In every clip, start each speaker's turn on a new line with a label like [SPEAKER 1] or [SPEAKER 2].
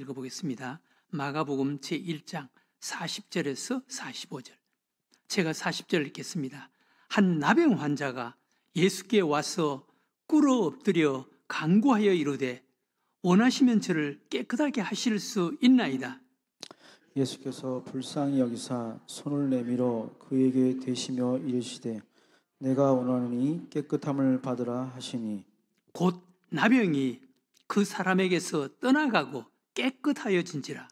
[SPEAKER 1] 읽어보겠습니다. 마가복음 제1장 40절에서 45절. 제가 40절 읽겠습니다. 한 나병 환자가 예수께 와서 꿇어 엎드려 간구하여 이르되 원하시면 저를 깨끗하게 하실 수 있나이다.
[SPEAKER 2] 예수께서 불쌍히 여기사 손을 내밀어 그에게 대시며 이르시되 내가 원하노니 깨끗함을 받으라 하시니
[SPEAKER 1] 곧 나병이 그 사람에게서 떠나가고 깨끗하여진지라.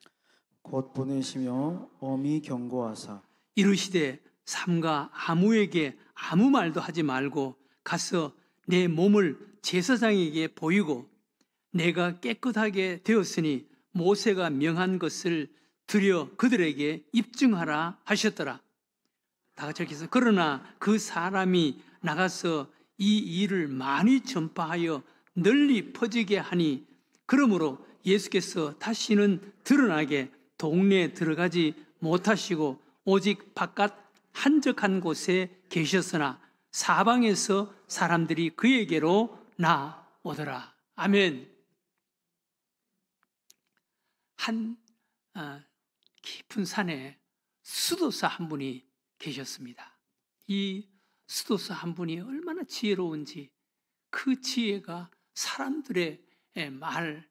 [SPEAKER 2] 곧 보내시며 엄히 경고하사
[SPEAKER 1] 이르시되 삼가 아무에게 아무 말도 하지 말고 가서 내 몸을 제사장에게 보이고 내가 깨끗하게 되었으니 모세가 명한 것을 드려 그들에게 입증하라 하셨더라. 다 같이 읽겠습니다. 그러나 그 사람이 나가서 이 일을 많이 전파하여 널리 퍼지게 하니 그러므로 예수께서 다시는 드러나게 동네에 들어가지 못하시고 오직 바깥 한적한 곳에 계셨으나 사방에서 사람들이 그에게로 나오더라. 아멘. 한 깊은 산에 수도사 한 분이 계셨습니다. 이 수도사 한 분이 얼마나 지혜로운지 그 지혜가 사람들의 말을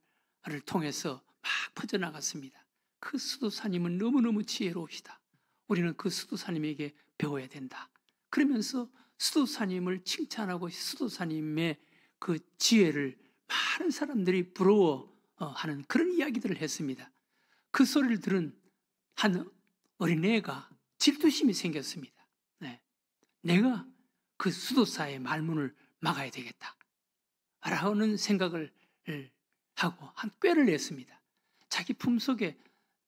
[SPEAKER 1] 통해서 막 퍼져나갔습니다. 그 수도사님은 너무너무 지혜로우시다. 우리는 그 수도사님에게 배워야 된다. 그러면서 수도사님을 칭찬하고 수도사님의 그 지혜를 많은 사람들이 부러워하는 그런 이야기들을 했습니다. 그 소리를 들은 한 어린애가 질투심이 생겼습니다. 내가 그 수도사의 말문을 막아야 되겠다 라는 생각을 하고 한 꾀를 냈습니다. 자기 품속에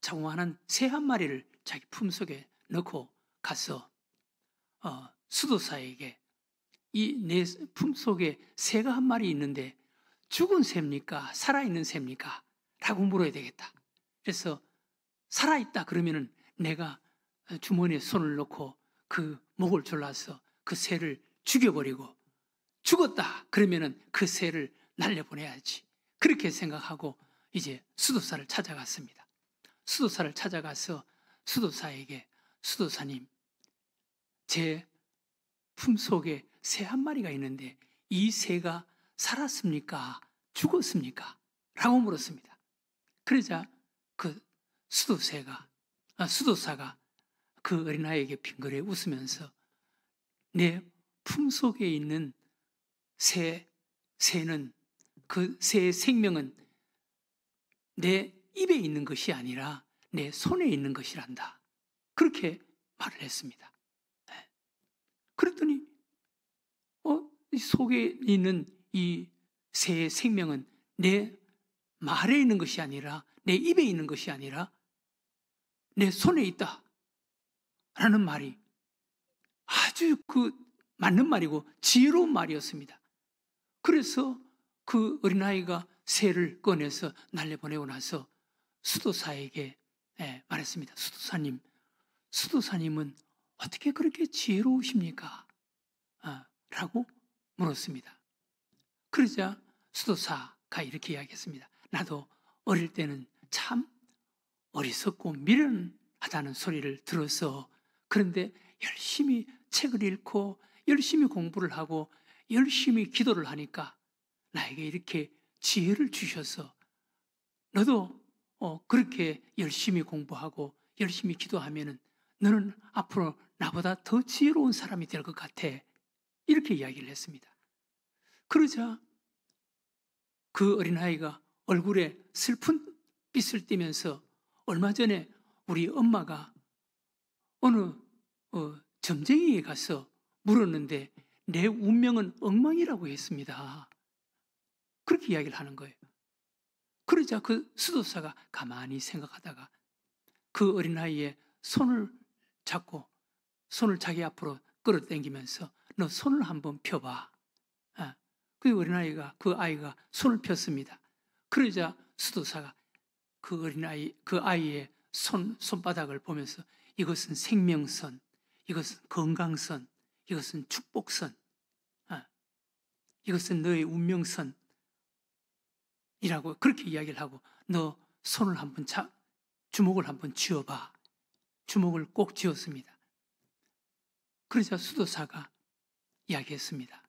[SPEAKER 1] 자그마한 새 한 마리를 자기 품속에 넣고 가서 수도사에게 이 내 품속에 새가 한 마리 있는데 죽은 새입니까? 살아있는 새입니까? 라고 물어야 되겠다. 그래서 살아있다 그러면은 내가 주머니에 손을 넣고 그 목을 졸라서 그 새를 죽여버리고 죽었다 그러면은 그 새를 날려보내야지. 그렇게 생각하고 이제 수도사를 찾아갔습니다. 수도사를 찾아가서 수도사에게 수도사님, 제 품속에 새 한 마리가 있는데 이 새가 살았습니까? 죽었습니까? 라고 물었습니다. 그러자 그 수도사가 그 어린아이에게 빙그레 웃으면서 내 품속에 있는 새는 그 새의 생명은 내 입에 있는 것이 아니라 내 손에 있는 것이란다. 그렇게 말을 했습니다. 그랬더니 이 속에 있는 이 새의 생명은 내 말에 있는 것이 아니라 내 입에 있는 것이 아니라 내 손에 있다 라는 말이 아주 맞는 말이고 지혜로운 말이었습니다. 그래서 그 어린아이가 새를 꺼내서 날려보내고 나서 수도사에게 말했습니다. 수도사님은 어떻게 그렇게 지혜로우십니까? 라고 물었습니다. 그러자 수도사가 이렇게 이야기했습니다. 나도 어릴 때는 참 어리석고 미련하다는 소리를 들어서 그런데 열심히 책을 읽고 열심히 공부를 하고 열심히 기도를 하니까 나에게 이렇게 지혜를 주셔서 너도 그렇게 열심히 공부하고 열심히 기도하면은 너는 앞으로 나보다 더 지혜로운 사람이 될 것 같아. 이렇게 이야기를 했습니다. 그러자 그 어린아이가 얼굴에 슬픈 빛을 띠면서 얼마 전에 우리 엄마가 어느 점쟁이에 가서 물었는데 내 운명은 엉망이라고 했습니다. 그렇게 이야기를 하는 거예요. 그러자 그 수도사가 가만히 생각하다가 그 어린아이의 손을 잡고 손을 자기 앞으로 끌어당기면서 너 손을 한번 펴봐. 그 어린아이가 그 아이가 손을 폈습니다. 그러자 수도사가 그 아이의 손바닥을 보면서 이것은 생명선, 이것은 건강선, 이것은 축복선, 이것은 너의 운명선이라고 그렇게 이야기를 하고 너 손을 한번 주먹을 한번 쥐어봐. 주먹을 꼭 쥐었습니다. 그러자 수도사가 이야기했습니다.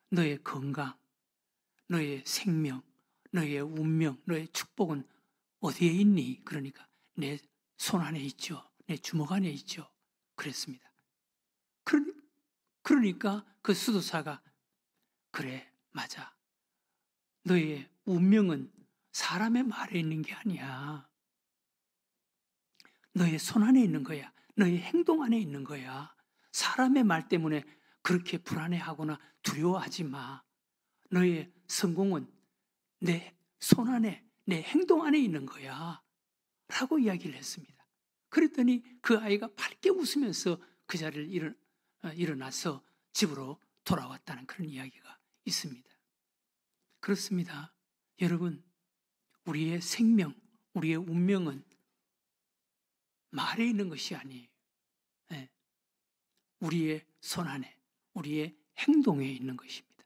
[SPEAKER 1] 너의 건강, 너의 생명, 너의 운명, 너의 축복은 어디에 있니? 그러니까 내 손 안에 있죠. 내 주먹 안에 있죠. 그랬습니다. 그러니까 그 수도사가 그래, 맞아. 너의 운명은 사람의 말에 있는 게 아니야. 너의 손 안에 있는 거야. 너의 행동 안에 있는 거야. 사람의 말 때문에 그렇게 불안해하거나 두려워하지 마. 너의 성공은 내 손 안에, 내 행동 안에 있는 거야. 라고 이야기를 했습니다. 그랬더니 그 아이가 밝게 웃으면서 그 자리를 일어나서 집으로 돌아왔다는 그런 이야기가 있습니다. 그렇습니다. 여러분, 우리의 생명, 우리의 운명은 말에 있는 것이 아니에요. 네. 우리의 손 안에, 우리의 행동에 있는 것입니다.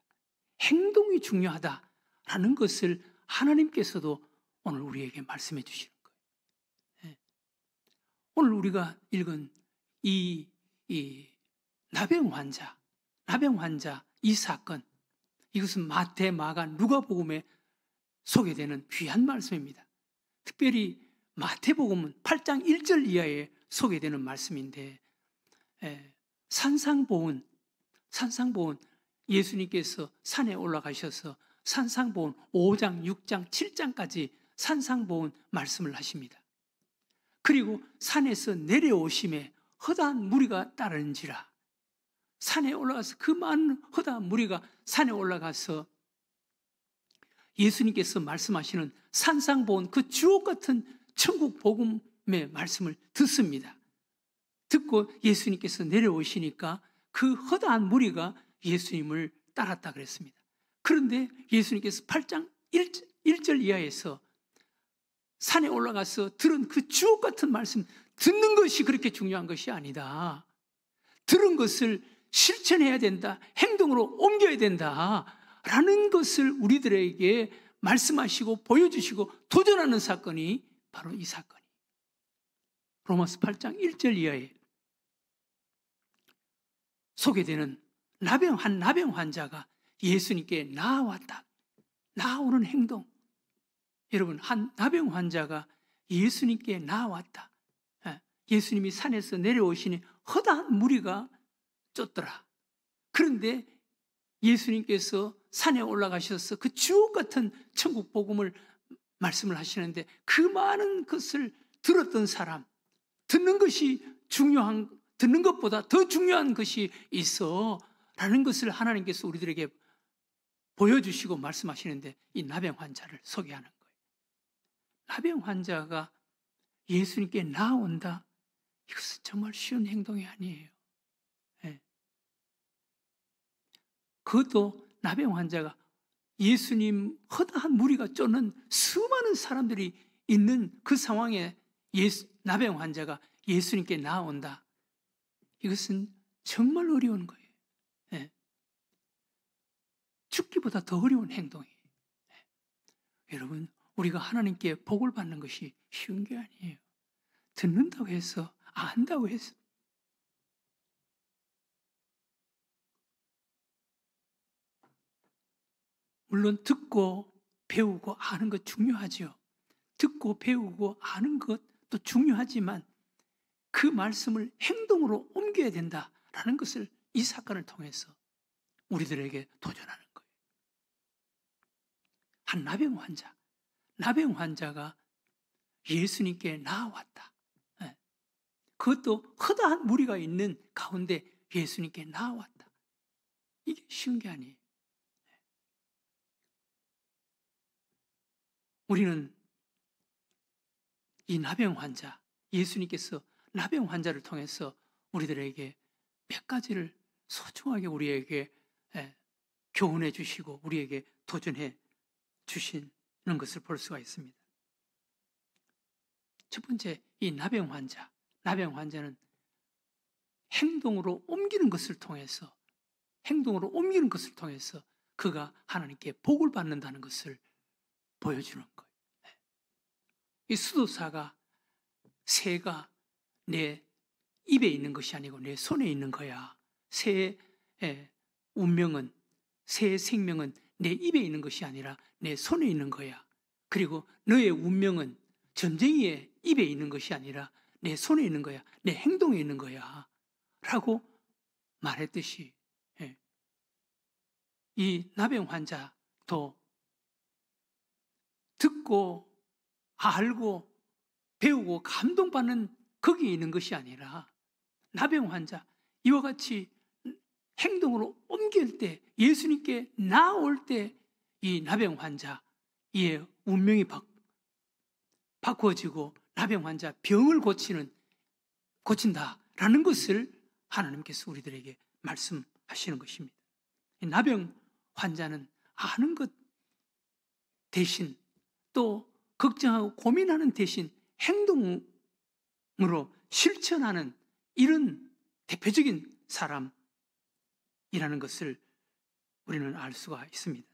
[SPEAKER 1] 행동이 중요하다라는 것을 하나님께서도 오늘 우리에게 말씀해 주시는 거예요. 네. 오늘 우리가 읽은 이 나병 환자 이 사건, 이것은 마태, 마가, 누가복음에 소개되는 귀한 말씀입니다. 특별히 마태복음은 8장 1절 이하에 소개되는 말씀인데, 산상보훈 예수님께서 산에 올라가셔서 산상보훈 5장, 6장, 7장까지 산상보훈 말씀을 하십니다. 그리고 산에서 내려오심에 허다한 무리가 따르는지라. 산에 올라가서 그 많은 허다한 무리가 산에 올라가서 예수님께서 말씀하시는 산상보훈 그 주옥 같은 천국 복음의 말씀을 듣습니다. 듣고 예수님께서 내려오시니까 그 허다한 무리가 예수님을 따랐다 그랬습니다. 그런데 예수님께서 8장 1절 이하에서 산에 올라가서 들은 그 주옥 같은 말씀, 듣는 것이 그렇게 중요한 것이 아니다. 들은 것을 실천해야 된다. 행동으로 옮겨야 된다. 라는 것을 우리들에게 말씀하시고 보여주시고 도전하는 사건이 바로 이 사건이 로마서 8장 1절 이하에 소개되는 한 나병 환자가 예수님께 나아왔다. 나아오는 행동. 여러분, 한 나병 환자가 예수님께 나아왔다. 예수님이 산에서 내려오시니 허다한 무리가 쫓더라. 그런데 예수님께서 산에 올라가셔서 그 주옥 같은 천국 복음을 말씀을 하시는데 그 많은 것을 들었던 사람, 듣는 것보다 더 중요한 것이 있어 라는 것을 하나님께서 우리들에게 보여주시고 말씀하시는데 이 나병 환자를 소개하는 거예요. 나병 환자가 예수님께 나아온다. 이것은 정말 쉬운 행동이 아니에요. 네. 그것도 나병 환자가 예수님 허다한 무리가 쫓는 수많은 사람들이 있는 그 상황에 나병 환자가 예수님께 나아온다. 이것은 정말 어려운 거예요. 네. 죽기보다 더 어려운 행동이에요. 네. 여러분, 우리가 하나님께 복을 받는 것이 쉬운 게 아니에요. 듣는다고 해서, 안다고 해서. 물론 듣고 배우고 아는 것 중요하죠. 듣고 배우고 아는 것도 중요하지만 그 말씀을 행동으로 옮겨야 된다라는 것을 이 사건을 통해서 우리들에게 도전하는 거예요. 한 나병 환자가 예수님께 나아왔다. 그것도 허다한 무리가 있는 가운데 예수님께 나아왔다. 이게 쉬운 게 아니에요. 우리는 이 나병 환자, 예수님께서 나병 환자를 통해서 우리들에게 몇 가지를 소중하게 우리에게 교훈해 주시고 우리에게 도전해 주시는 것을 볼 수가 있습니다. 첫 번째, 이 나병 환자는 행동으로 옮기는 것을 통해서 그가 하나님께 복을 받는다는 것을 보여주는 거예요. 이 수도사가 새가 내 입에 있는 것이 아니고 내 손에 있는 거야. 새의 운명은, 새의 생명은 내 입에 있는 것이 아니라 내 손에 있는 거야. 그리고 너의 운명은 점쟁이의 입에 있는 것이 아니라 내 손에 있는 거야. 내 행동에 있는 거야. 라고 말했듯이 이 나병 환자도 듣고 알고 배우고 감동받는 거기에 있는 것이 아니라 나병 환자, 이와 같이 행동으로 옮길 때, 예수님께 나올 때 이 나병 환자의 운명이 바꾸어지고 나병 환자 병을 고친다라는 것을 하나님께서 우리들에게 말씀하시는 것입니다. 나병 환자는 아는 것 대신, 또 걱정하고 고민하는 대신 행동으로 실천하는 이런 대표적인 사람이라는 것을 우리는 알 수가 있습니다.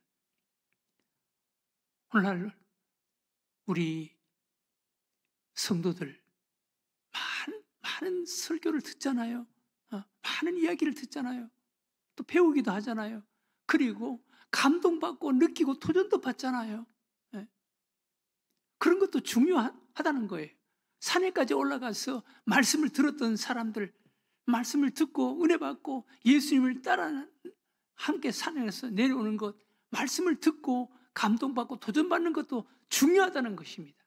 [SPEAKER 1] 오늘날 우리 성도들 많은 설교를 듣잖아요. 많은 이야기를 듣잖아요. 또 배우기도 하잖아요. 그리고 감동받고 느끼고 도전도 받잖아요. 그런 것도 중요하다는 거예요. 산에까지 올라가서 말씀을 들었던 사람들, 말씀을 듣고 은혜 받고 예수님을 따라 함께 산에서 내려오는 것, 말씀을 듣고 감동받고 도전받는 것도 중요하다는 것입니다.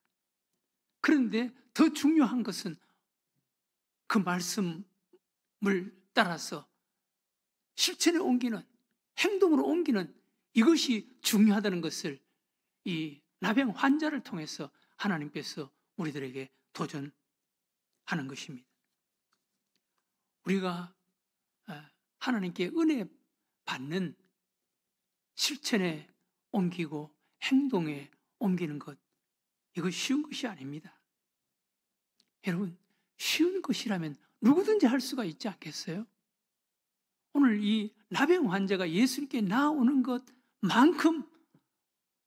[SPEAKER 1] 그런데 더 중요한 것은 그 말씀을 따라서 실천에 옮기는, 행동으로 옮기는 이것이 중요하다는 것을 이 나병 환자를 통해서 하나님께서 우리들에게 도전하는 것입니다. 우리가 하나님께 은혜 받는 실천에 옮기고 행동에 옮기는 것, 이거 쉬운 것이 아닙니다. 여러분, 쉬운 것이라면 누구든지 할 수가 있지 않겠어요? 오늘 이 나병 환자가 예수님께 나오는 것만큼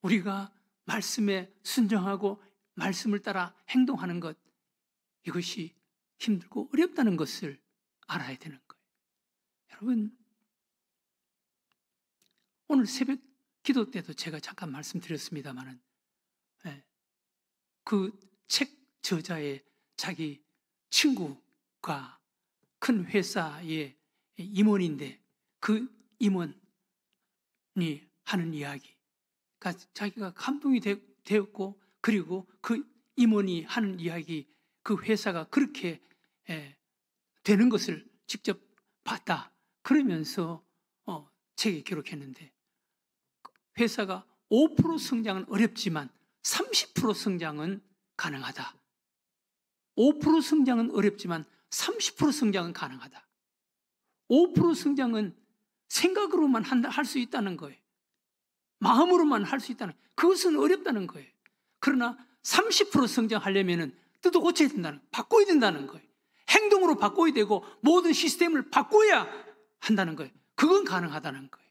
[SPEAKER 1] 우리가 말씀에 순종하고 말씀을 따라 행동하는 것, 이것이 힘들고 어렵다는 것을 알아야 되는 거예요. 여러분, 오늘 새벽 기도 때도 제가 잠깐 말씀드렸습니다마는 그 책 저자의 자기 친구가 큰 회사의 임원인데 그 임원이 하는 이야기, 자기가 감동이 되었고, 그리고 그 임원이 하는 이야기, 그 회사가 그렇게 되는 것을 직접 봤다. 그러면서 책에 기록했는데, 회사가 5% 성장은 어렵지만 30% 성장은 가능하다. 5% 성장은 어렵지만 30% 성장은 가능하다. 5% 성장은 생각으로만 할 수 있다는 거예요. 마음으로만 할 수 있다는, 그것은 어렵다는 거예요. 그러나 30% 성장하려면 뜻도 고쳐야 된다는, 바꿔야 된다는 거예요. 행동으로 바꿔야 되고 모든 시스템을 바꿔야 한다는 거예요. 그건 가능하다는 거예요.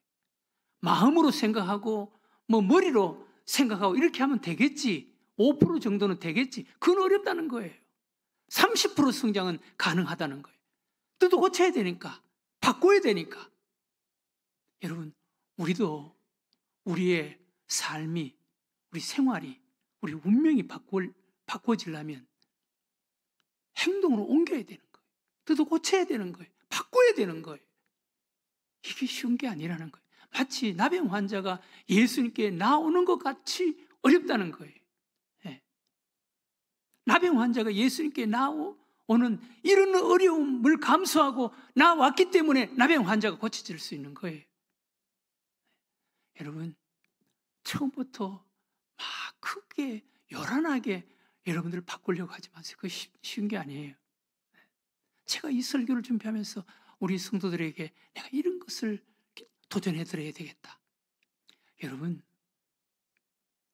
[SPEAKER 1] 마음으로 생각하고 머리로 생각하고 이렇게 하면 되겠지, 5% 정도는 되겠지, 그건 어렵다는 거예요. 30% 성장은 가능하다는 거예요. 뜻도 고쳐야 되니까, 바꿔야 되니까. 여러분, 우리도 우리의 삶이, 우리 생활이, 우리 운명이 바꿔지려면 행동으로 옮겨야 되는 거예요. 뜻도 고쳐야 되는 거예요. 바꿔야 되는 거예요. 이게 쉬운 게 아니라는 거예요. 마치 나병 환자가 예수님께 나오는 것 같이 어렵다는 거예요. 나병 환자가 예수님께 나오는 이런 어려움을 감수하고 나왔기 때문에 나병 환자가 고쳐질 수 있는 거예요. 여러분, 처음부터 막 크게 요란하게 여러분들을 바꾸려고 하지 마세요. 그거 쉬운 게 아니에요. 제가 이 설교를 준비하면서 우리 성도들에게 내가 이런 것을 도전해 드려야 되겠다.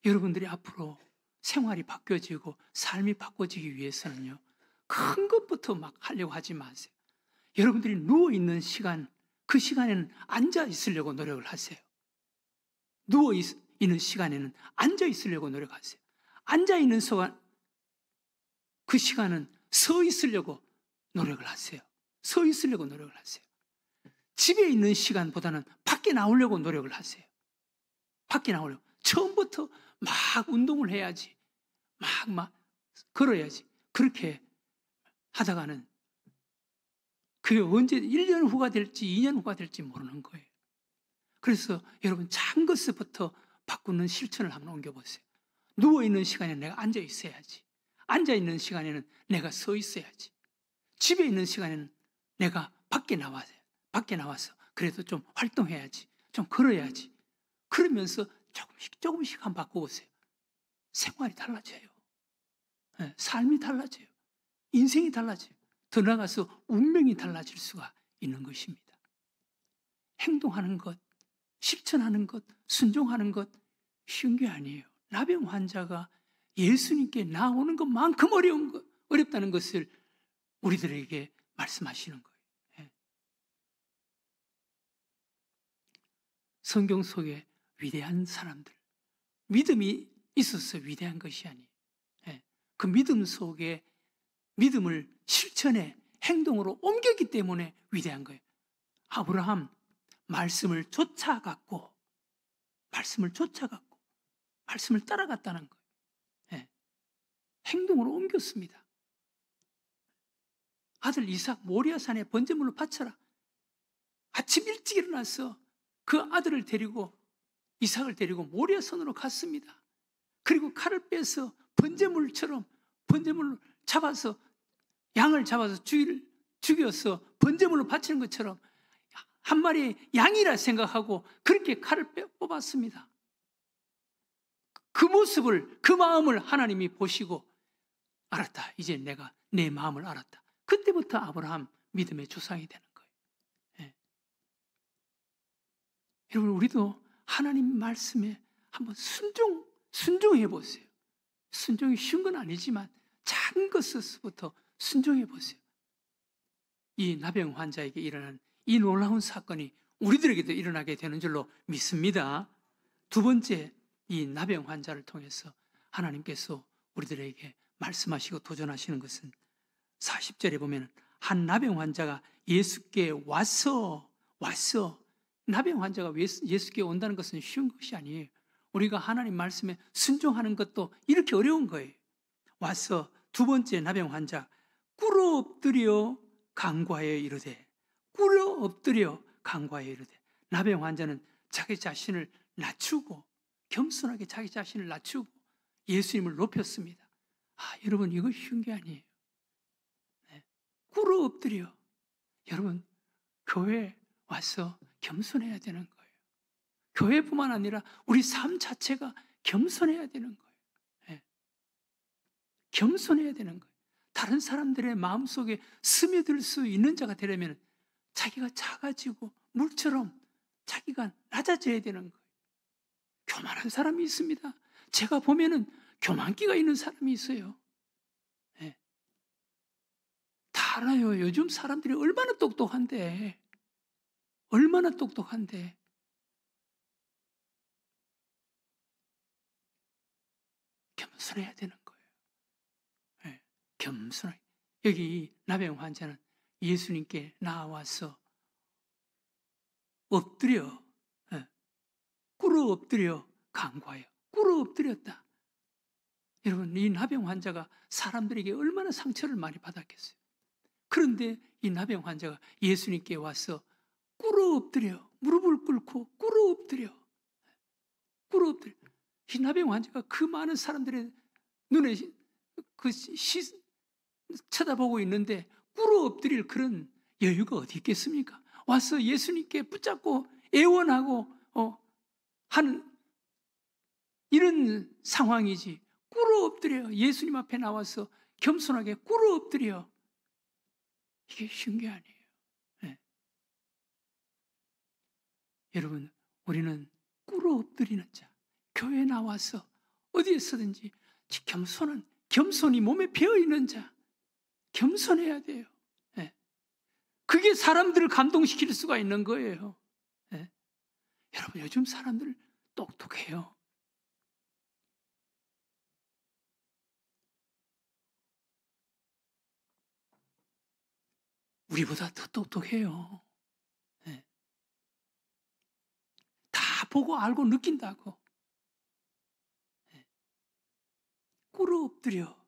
[SPEAKER 1] 여러분들이 앞으로 생활이 바뀌어지고 삶이 바꿔지기 위해서는요, 큰 것부터 막 하려고 하지 마세요. 여러분들이 누워있는 시간, 그 시간에는 앉아 있으려고 노력을 하세요. 누워있는 시간에는 앉아 있으려고 노력하세요. 앉아 있는 그 시간은 서 있으려고 노력을 하세요. 서 있으려고 노력을 하세요. 집에 있는 시간보다는 밖에 나오려고 노력을 하세요. 밖에 나오려고. 처음부터 막 운동을 해야지. 막 걸어야지. 그렇게 하다가는 그게 언제 1년 후가 될지 2년 후가 될지 모르는 거예요. 그래서 여러분 작은 것부터 바꾸는 실천을 한번 옮겨보세요. 누워있는 시간에 내가 앉아 있어야지. 앉아있는 시간에는 내가 서 있어야지. 집에 있는 시간에는 내가 밖에 나와서 그래도 좀 활동해야지. 좀 걸어야지. 그러면서 조금씩 한번 바꿔보세요. 생활이 달라져요. 삶이 달라져요. 인생이 달라져요. 더 나아가서 운명이 달라질 수가 있는 것입니다. 행동하는 것, 실천하는 것, 순종하는 것 쉬운 게 아니에요. 나병 환자가 예수님께 나오는 것만큼 어렵다는 것을 우리들에게 말씀하시는 거예요. 성경 속에 위대한 사람들, 믿음이 있어서 위대한 것이 아니에요. 그 믿음 속에 믿음을 실천에 행동으로 옮겼기 때문에 위대한 거예요. 아브라함 말씀을 쫓아갔고 말씀을 따라갔다는 거예요. 행동으로 옮겼습니다. 아들 이삭 모리아산에 번제물로 바쳐라. 아침 일찍 일어나서 그 아들을 데리고 이삭을 데리고 모리아산으로 갔습니다. 그리고 칼을 빼서 번제물처럼 번제물을 잡아서 양을 잡아서 죽여서 번제물로 바치는 것처럼 한 마리의 양이라 생각하고 그렇게 칼을 뽑았습니다. 그 모습을, 그 마음을 하나님이 보시고 알았다. 이제 내가 내 마음을 알았다. 그때부터 아브라함 믿음의 조상이 되는 거예요. 여러분, 우리도 하나님 말씀에 한번 순종해 보세요. 순종이 쉬운 건 아니지만 작은 것부터 순종해 보세요. 이 나병 환자에게 일어난 이 놀라운 사건이 우리들에게도 일어나게 되는 줄로 믿습니다. 두 번째, 이 나병 환자를 통해서 하나님께서 우리들에게 말씀하시고 도전하시는 것은 40절에 보면 한 나병 환자가 예수께 와서 나병 환자가 예수께 온다는 것은 쉬운 것이 아니에요. 우리가 하나님 말씀에 순종하는 것도 이렇게 어려운 거예요. 와서 두 번째 나병 환자 꿇어 엎드려 간구하여 이르되 나병 환자는 자기 자신을 낮추고 겸손하게 자기 자신을 낮추고 예수님을 높였습니다. 여러분, 이거 쉬운 게 아니에요. 꿇어 엎드려. 여러분, 교회에 와서 겸손해야 되는 거예요. 교회뿐만 아니라 우리 삶 자체가 겸손해야 되는 거예요. 겸손해야 되는 거예요. 다른 사람들의 마음속에 스며들 수 있는 자가 되려면 자기가 작아지고 물처럼 자기가 낮아져야 되는 거예요. 교만한 사람이 있습니다. 제가 보면은 교만기가 있는 사람이 있어요. 다 알아요. 요즘 사람들이 얼마나 똑똑한데 겸손해야 되는 거예요. 겸손하게. 여기 나병 환자는 예수님께 나와서 엎드려, 꿇어 엎드려 간구하여 꿇어 엎드렸다. 여러분, 이 나병 환자가 사람들에게 얼마나 상처를 많이 받았겠어요. 그런데 이 나병 환자가 예수님께 와서 꿇어 엎드려, 무릎을 꿇고 꿇어 엎드려. 이 나병 환자가 그 많은 사람들의 눈에 쳐다보고 있는데 꿇어 엎드릴 그런 여유가 어디 있겠습니까? 와서 예수님께 붙잡고 애원하고 하는 이런 상황이지. 꿇어 엎드려. 예수님 앞에 나와서 겸손하게 꿇어 엎드려. 이게 쉬운 게 아니에요. 여러분, 우리는 꿇어 엎드리는 자, 교회에 나와서 어디에서든지 겸손이 몸에 배어있는 자, 겸손해야 돼요. 그게 사람들을 감동시킬 수가 있는 거예요. 여러분, 요즘 사람들 똑똑해요. 우리보다 더 똑똑해요. 예. 다 보고 알고 느낀다고. 예. 꿇어 엎드려.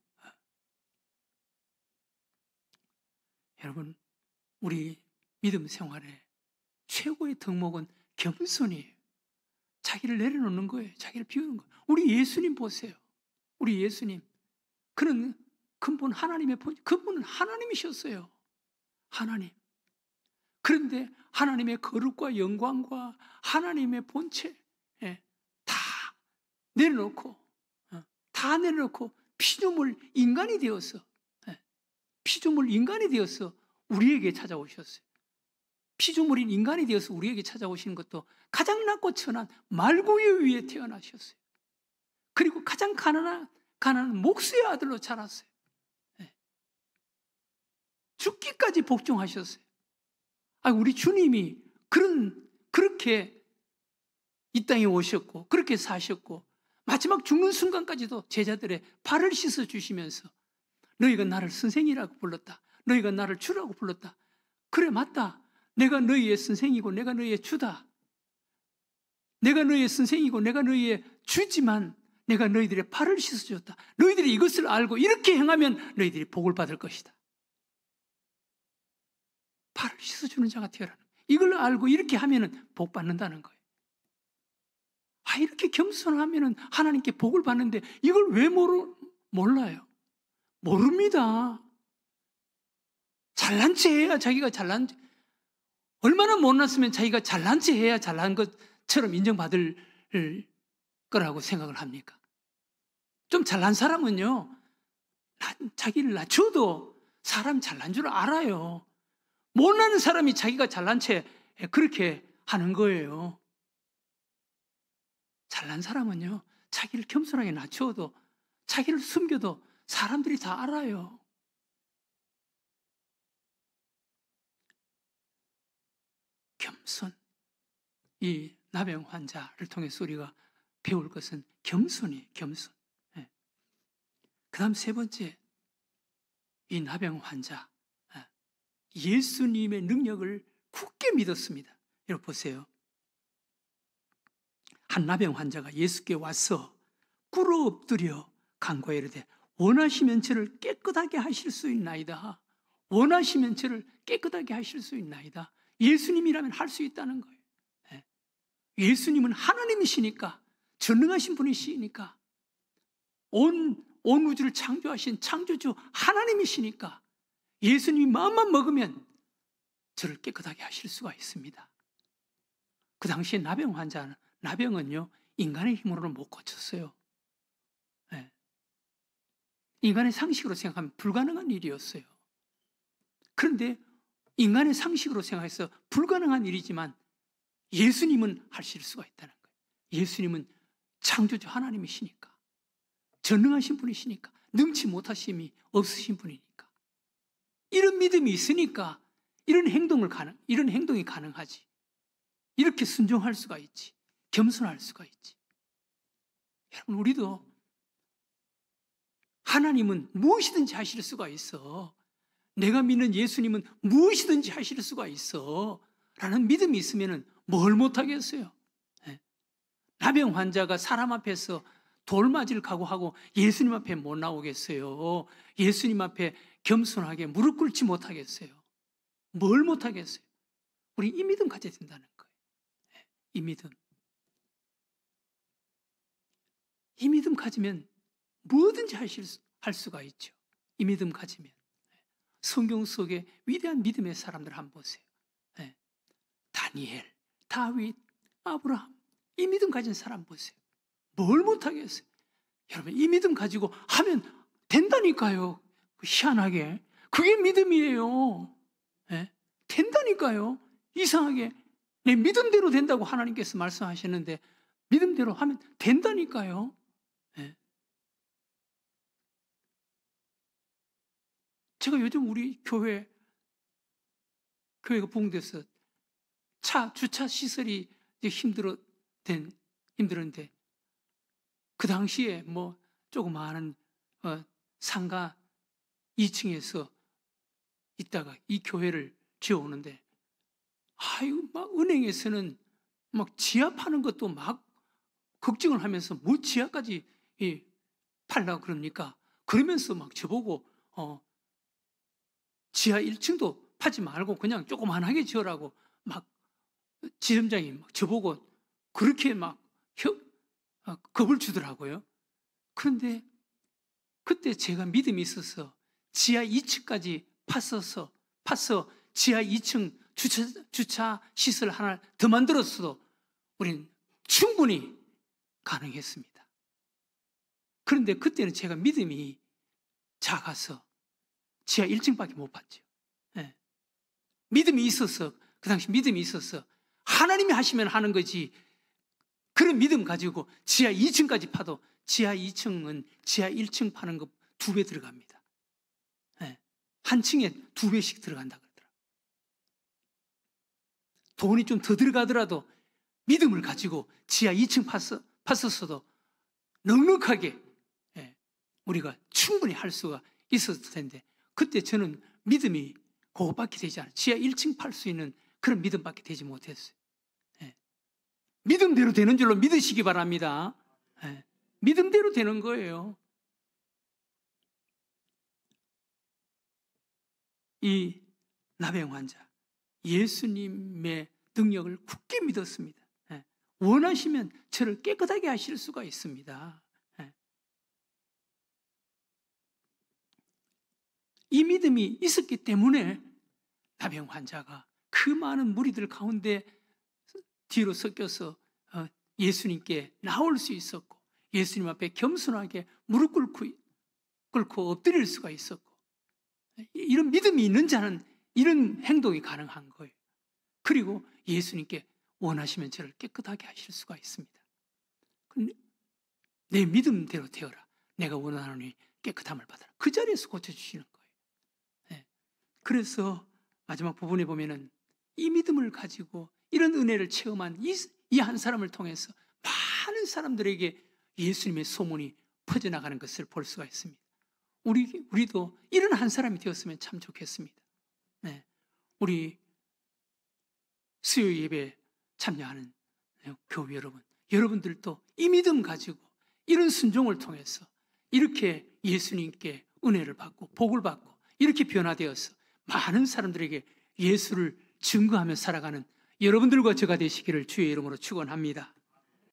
[SPEAKER 1] 여러분, 우리 믿음 생활에 최고의 덕목은 겸손이에요. 자기를 내려놓는 거예요. 자기를 비우는 거예요. 우리 예수님 보세요. 우리 예수님. 그는 근본 하나님의 근본은 하나님이셨어요. 하나님. 그런데 하나님의 거룩과 영광과 하나님의 본체 다 내려놓고 다 내려놓고 피조물 인간이 되어서 피조물 인간이 되어서 우리에게 찾아오셨어요. 피조물인 인간이 되어서 우리에게 찾아오시는 것도 가장 낮고 천한 말구유 위에 태어나셨어요. 그리고 가장 가난한 목수의 아들로 자랐어요. 죽기까지 복종하셨어요. 우리 주님이 그렇게 이 땅에 오셨고 그렇게 사셨고 마지막 죽는 순간까지도 제자들의 발을 씻어 주시면서 너희가 나를 선생이라고 불렀다. 너희가 나를 주라고 불렀다. 그래 맞다. 내가 너희의 선생이고 내가 너희의 주다. 내가 너희의 선생이고 내가 너희의 주지만 내가 너희들의 발을 씻어줬다. 너희들이 이것을 알고 이렇게 행하면 너희들이 복을 받을 것이다. 발을 씻어주는 자가 되어라는 거예요. 이걸 알고 이렇게 하면 복 받는다는 거예요. 이렇게 겸손하면 하나님께 복을 받는데 이걸 왜 몰라요? 모릅니다. 잘난 체 해야 자기가 얼마나 못났으면 자기가 잘난 체 해야 잘난 것처럼 인정받을 거라고 생각을 합니까? 좀 잘난 사람은요, 자기를 낮춰도 사람 잘난 줄 알아요. 못나는 사람이 자기가 잘난 채 그렇게 하는 거예요. 잘난 사람은요, 자기를 겸손하게 낮춰도 자기를 숨겨도 사람들이 다 알아요. 겸손. 이 나병 환자를 통해서 우리가 배울 것은 겸손이에요. 겸손. 그 다음 세 번째, 이 나병 환자 예수님의 능력을 굳게 믿었습니다. 여러분 보세요. 한 나병 환자가 예수께 와서 꿇어 엎드려 간구하여 이르되 원하시면 저를 깨끗하게 하실 수 있나이다. 원하시면 저를 깨끗하게 하실 수 있나이다. 예수님이라면 할 수 있다는 거예요. 예수님은 하나님이시니까, 전능하신 분이시니까, 온 우주를 창조하신 창조주 하나님이시니까 예수님이 마음만 먹으면 저를 깨끗하게 하실 수가 있습니다. 그 당시에 나병은요 인간의 힘으로는 못 고쳤어요. 인간의 상식으로 생각하면 불가능한 일이었어요. 그런데 인간의 상식으로 생각해서 불가능한 일이지만 예수님은 하실 수가 있다는 거예요. 예수님은 창조주 하나님이시니까, 전능하신 분이시니까, 능치 못하심이 없으신 분이니까, 이런 믿음이 있으니까 이런 행동이 가능하지. 이렇게 순종할 수가 있지. 겸손할 수가 있지. 여러분, 우리도 하나님은 무엇이든지 하실 수가 있어. 내가 믿는 예수님은 무엇이든지 하실 수가 있어. 라는 믿음이 있으면 뭘 못하겠어요. 나병 환자가 사람 앞에서 돌맞이를 각오하고 예수님 앞에 못 나오겠어요. 예수님 앞에 겸손하게 무릎 꿇지 못하겠어요. 뭘 못하겠어요. 우리 이 믿음 가져야 된다는 거예요. 이 믿음. 이 믿음 가지면 뭐든지 할 수가 있죠. 이 믿음 가지면. 성경 속에 위대한 믿음의 사람들 한번 보세요. 다니엘, 다윗, 아브라함. 이 믿음 가진 사람 보세요. 뭘 못하겠어요. 여러분, 이 믿음 가지고 하면 된다니까요. 희한하게. 그게 믿음이에요. 된다니까요. 이상하게 내 믿음대로 된다고 하나님께서 말씀하시는데 믿음대로 하면 된다니까요. 제가 요즘 우리 교회가 부흥돼서 주차 시설이 힘들었는데 그 당시에 뭐 조그마한 상가 2층에서 있다가 이 교회를 지어오는데, 아유, 막 은행에서는 막 지하 파는 것도 막 걱정을 하면서 뭘 지하까지 팔라고 그럽니까? 그러면서 막 저보고 지하 1층도 파지 말고 그냥 조그만하게 지으라고 막 지점장이 막 저보고 그렇게 막 겁을 주더라고요. 그런데 그때 제가 믿음이 있어서 지하 2층까지 파서 지하 2층 주차 시설 하나 더 만들었어도 우리는 충분히 가능했습니다. 그런데 그때는 제가 믿음이 작아서 지하 1층밖에 못 봤죠. 네. 믿음이 있어서, 그 당시 믿음이 있어서 하나님이 하시면 하는 거지, 그런 믿음 가지고 지하 2층까지 파도 지하 2층은 지하 1층 파는 거 2배 들어갑니다. 네. 한 층에 2배씩 들어간다 그러더라고요. 돈이 좀 더 들어가더라도 믿음을 가지고 지하 2층 팠었어도 넉넉하게 우리가 충분히 할 수가 있었을 텐데, 그때 저는 믿음이 그것밖에 되지 않아요. 지하 1층 팔 수 있는 그런 믿음밖에 되지 못했어요. 믿음대로 되는 줄로 믿으시기 바랍니다. 믿음대로 되는 거예요. 이 나병 환자, 예수님의 능력을 굳게 믿었습니다. 원하시면 저를 깨끗하게 하실 수가 있습니다. 이 믿음이 있었기 때문에 나병 환자가 그 많은 무리들 가운데 뒤로 섞여서 예수님께 나올 수 있었고, 예수님 앞에 겸손하게 무릎 꿇고 엎드릴 수가 있었고, 이런 믿음이 있는 자는 이런 행동이 가능한 거예요. 그리고 예수님께 원하시면 저를 깨끗하게 하실 수가 있습니다. 내 믿음대로 되어라. 내가 원하노니 깨끗함을 받아라. 그 자리에서 고쳐주시는 거예요. 그래서 마지막 부분에 보면은 이 믿음을 가지고 이런 은혜를 체험한 이 한 사람을 통해서 많은 사람들에게 예수님의 소문이 퍼져나가는 것을 볼 수가 있습니다. 우리도 이런 한 사람이 되었으면 참 좋겠습니다. 우리 수요 예배 참여하는 교회 여러분들도 이 믿음 가지고 이런 순종을 통해서 이렇게 예수님께 은혜를 받고 복을 받고 이렇게 변화되어서 많은 사람들에게 예수를 증거하며 살아가는 여러분들과 저가 되시기를 주의 이름으로 축원합니다.